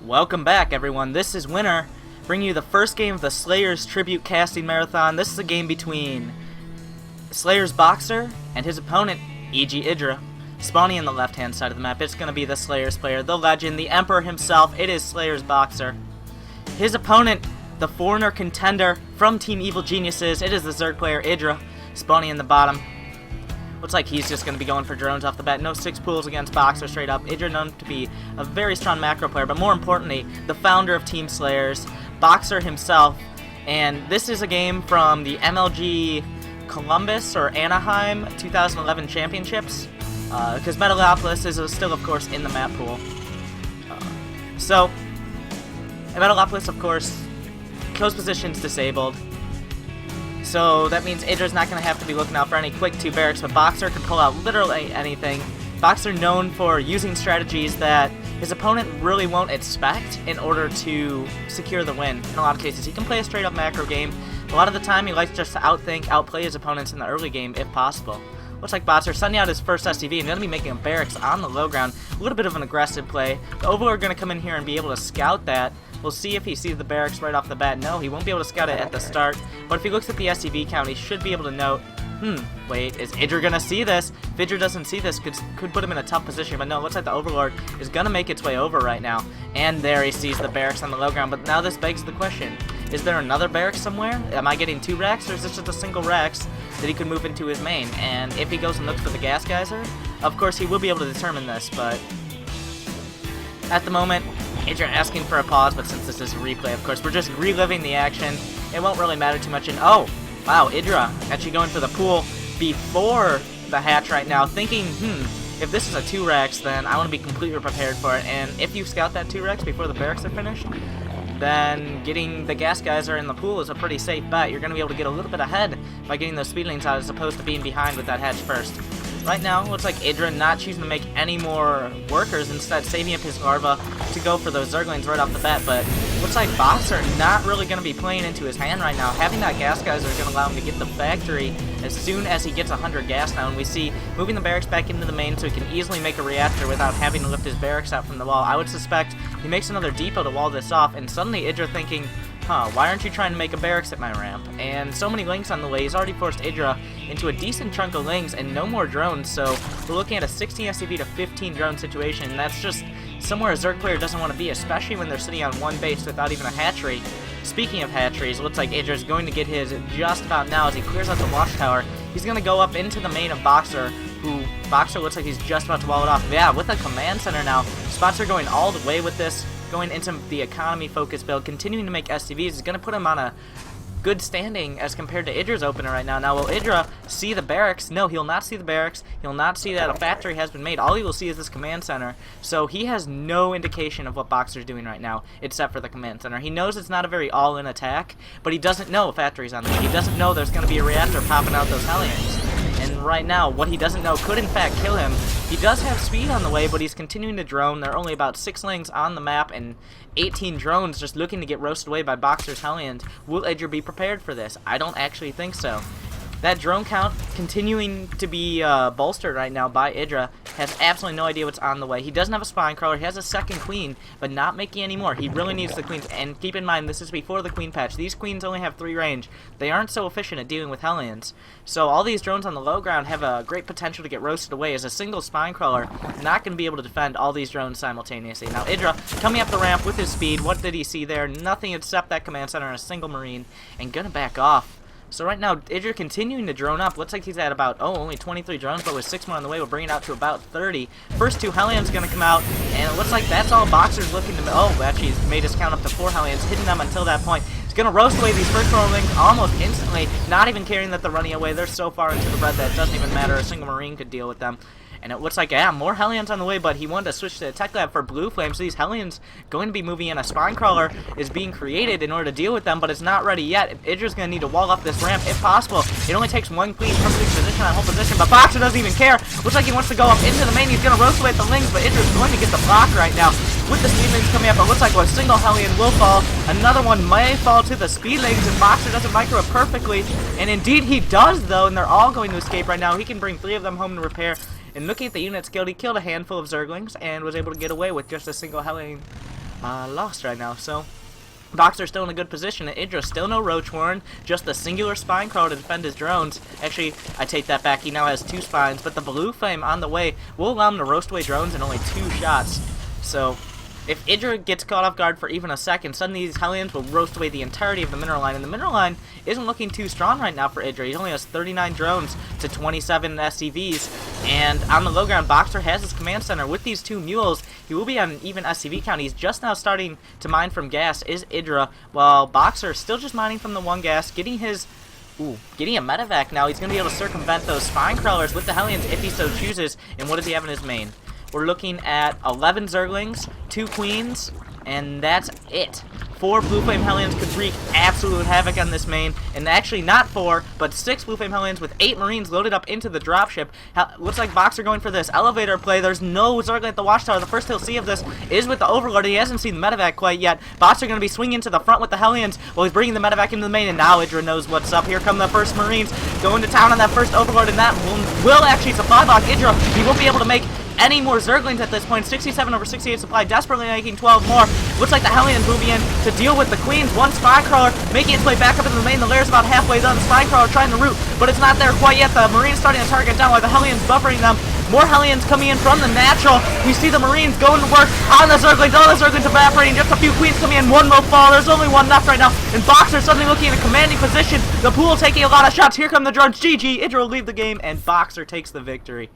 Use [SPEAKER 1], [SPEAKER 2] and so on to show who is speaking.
[SPEAKER 1] Welcome back, everyone. This is Winner, bringing you the first game of the SlayerS Tribute Casting Marathon. This is a game between SlayerS BoxeR and his opponent, EGIdrA. Spawning in the left-hand side of the map, it's going to be the SlayerS player, the legend, the Emperor himself. It is SlayerS BoxeR. His opponent, the foreigner contender from Team Evil Geniuses, it is the Zerg player, EGIdrA, spawning in the bottom. Looks like he's just going to be going for drones off the bat. No 6 pools against BoxeR straight up. EGIdrA known to be a very strong macro player, but more importantly, the founder of Team SlayerS, BoxeR himself. And this is a game from the MLG Columbus or Anaheim 2011 Championships, because Metalopolis is still, of course, in the map pool. So, Metalopolis, of course, close position's disabled. So that means EGIdRA's not going to have to be looking out for any quick 2 barracks, but BoxeR can pull out literally anything. BoxeR known for using strategies that his opponent really won't expect in order to secure the win. In a lot of cases, he can play a straight up macro game. A lot of the time, he likes just to outplay his opponents in the early game if possible. Looks like BoxeR sending out his first SCV and going to be making a barracks on the low ground. A little bit of an aggressive play. The Overlord are going to come in here and be able to scout that. We'll see if he sees the barracks right off the bat. No, he won't be able to scout it at the start. But if he looks at the SCV count, he should be able to note, wait, is EGIdrA going to see this? If EGIdrA doesn't see this, could put him in a tough position. But no, it looks like the Overlord is going to make its way over right now. And there he sees the barracks on the low ground. But now this begs the question, is there another barracks somewhere? Am I getting 2 racks, or is this just a single racks that he could move into his main? And if he goes and looks for the gas geyser, of course he will be able to determine this, but at the moment, EGIdrA asking for a pause, but since this is a replay, of course, we're just reliving the action. It won't really matter too much. And oh, wow, EGIdrA actually going for the pool before the hatch right now, thinking, if this is a 2 racks, then I want to be completely prepared for it. And if you scout that 2 racks before the barracks are finished, then getting the gas geyser in the pool is a pretty safe bet. You're going to be able to get a little bit ahead by getting those speedlings out as opposed to being behind with that hatch first. Right now, looks like EGIdrA not choosing to make any more workers, instead saving up his larva to go for those zerglings right off the bat, but looks like BoxeR not really going to be playing into his hand right now. Having that gas geyser is going to allow him to get the factory as soon as he gets 100 gas now, and we see moving the barracks back into the main so he can easily make a reactor without having to lift his barracks out from the wall. I would suspect he makes another depot to wall this off, and suddenly EGIdrA thinking, why aren't you trying to make a barracks at my ramp? And so many links on the way, he's already forced EGIdrA into a decent chunk of links and no more drones, so we're looking at a 16 SCV to 15 drone situation, and that's just somewhere a Zerg player doesn't want to be, especially when they're sitting on one base without even a hatchery. Speaking of hatcheries, it looks like EGIdRA is going to get his just about now as he clears out the watchtower. He's going to go up into the main of BoxeR, who BoxeR looks like he's just about to wall it off. Yeah, with a command center now, Spots are going all the way with this, going into the economy focus build, continuing to make SCVs is going to put him on a good standing as compared to EGIdRA's opener right now. Now, will EGIdRA see the barracks? No, he'll not see the barracks. He'll not see that a factory has been made. All he will see is this command center. So he has no indication of what BoxeR's doing right now, except for the command center. He knows it's not a very all-in attack, but he doesn't know a factory's on the way. He doesn't know there's going to be a reactor popping out those Hellions. And right now, what he doesn't know could in fact kill him. He does have speed on the way, but he's continuing to drone. There are only about 6 lanes on the map and 18 drones just looking to get roasted away by BoxeR's Hellions. Will EGIdRA be prepared for this? I don't actually think so. That drone count continuing to be bolstered right now by EGIdRA. Has absolutely no idea what's on the way. He doesn't have a spine crawler. He has a second queen, but not making any more. He really needs the queens. And keep in mind, this is before the queen patch. These queens only have 3 range. They aren't so efficient at dealing with Hellions. So all these drones on the low ground have a great potential to get roasted away as a single spine crawler not going to be able to defend all these drones simultaneously. Now EGIdRA coming up the ramp with his speed. What did he see there? Nothing except that command center and a single marine, and gonna back off. So right now, EGIdRA continuing to drone up. Looks like he's at about, only 23 drones, but with 6 more on the way, we'll bring it out to about 30. First 2 Hellions going to come out, and it looks like that's all BoxeR's looking to... actually, he's made his count up to 4 Hellions, hitting them until that point. He's going to roast away these first 4 links almost instantly, not even caring that they're running away. They're so far into the red that it doesn't even matter. A single Marine could deal with them. And it looks like, more Hellions on the way, but he wanted to switch to the Tech Lab for Blue Flame, so these Hellions going to be moving in. A Spine Crawler is being created in order to deal with them, but it's not ready yet. EGIdRA's going to need to wall up this ramp if possible. It only takes 1 queen from the position on hold position, but BoxeR doesn't even care. Looks like he wants to go up into the main. He's going to roast away at the Lings, but EGIdRA's going to get the block right now with the Speedlings coming up. It looks like a single Hellion will fall. Another one may fall to the Speedlings, and BoxeR doesn't micro it perfectly. And indeed he does, though, and they're all going to escape right now. He can bring 3 of them home to repair. And looking at the units killed, he killed a handful of Zerglings and was able to get away with just a single Hellion lost right now. So BoxeR still in a good position. EGIdrA still no Roach Warren, just the singular spine crawler to defend his drones. Actually, I take that back. He now has 2 spines, but the blue flame on the way will allow him to roast away drones in only 2 shots. So if EGIdrA gets caught off guard for even a second, suddenly these Hellions will roast away the entirety of the mineral line, and the mineral line isn't looking too strong right now for EGIdrA. He only has 39 drones to 27 SCVs, and on the low ground, BoxeR has his command center. With these 2 mules, he will be on an even SCV count. He's just now starting to mine from gas, is EGIdrA, while BoxeR still just mining from the 1 gas, getting his... getting a medevac now. He's going to be able to circumvent those spine crawlers with the Hellions if he so chooses. And what does he have in his main? We're looking at 11 Zerglings, 2 Queens, and that's it. 4 Blue Flame Hellions could wreak absolute havoc on this main, and actually not 4, but 6 Blue Flame Hellions with 8 Marines loaded up into the dropship. Looks like BoxeR going for this elevator play. There's no Zergling at the watchtower. The first he'll see of this is with the Overlord. He hasn't seen the medevac quite yet. BoxeR going to be swinging to the front with the Hellions while he's bringing the medevac into the main, and now EGIdrA knows what's up. Here come the first Marines going to town on that first Overlord, and that will actually supply block EGIdrA. He won't be able to make any more Zerglings at this point. 67 over 68 supply, desperately making 12 more. Looks like the Hellions moving in to deal with the Queens. 1 Spine Crawler making its way back up into the main. The Lair's about halfway done. The Spine Crawler trying to root, but it's not there quite yet. The Marines starting to target down while the Hellions buffering them. More Hellions coming in from the natural. We see the Marines going to work on the Zerglings. All the Zerglings evaporating. Just a few Queens coming in. 1 will fall. There's only 1 left right now. And BoxeR suddenly looking in a commanding position. The pool taking a lot of shots. Here come the drones. GG. EGIdrA will leave the game, and BoxeR takes the victory.